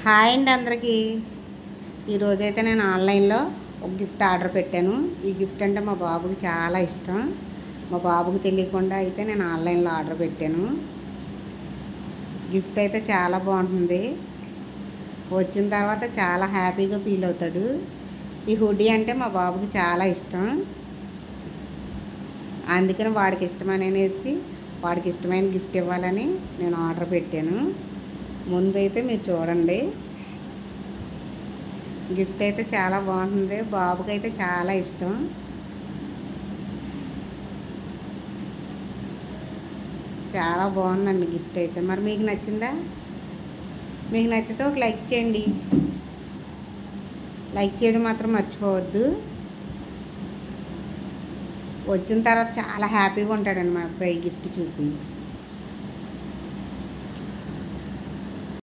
Hi అండి అందరికీ. ఈరోజైతే నేను ఆన్లైన్లో ఒక గిఫ్ట్ ఆర్డర్ పెట్టాను. ఈ గిఫ్ట్ అంటే మా బాబుకి చాలా ఇష్టం. మా బాబుకి తెలియకుండా అయితే నేను ఆన్లైన్లో ఆర్డర్ పెట్టాను. గిఫ్ట్ అయితే చాలా బాగుంటుంది. వచ్చిన తర్వాత చాలా హ్యాపీగా ఫీల్ అవుతాడు. ఈ హుడీ అంటే మా బాబుకి చాలా ఇష్టం. అందుకని వాడికి ఇష్టమనేసి వాడికి ఇష్టమైన గిఫ్ట్ ఇవ్వాలని నేను ఆర్డర్ పెట్టాను. ముందైతే మీరు చూడండి. గిఫ్ట్ అయితే చాలా బాగుంటుంది. బాబుకి అయితే చాలా ఇష్టం. చాలా బాగుందండి గిఫ్ట్ అయితే. మరి మీకు నచ్చిందా? మీకు నచ్చితే ఒక లైక్ చేయండి. లైక్ చేయడం మాత్రం మర్చిపోవద్దు. వచ్చిన తర్వాత చాలా హ్యాపీగా ఉంటాడండి మా అబ్బాయి గిఫ్ట్ చూసి.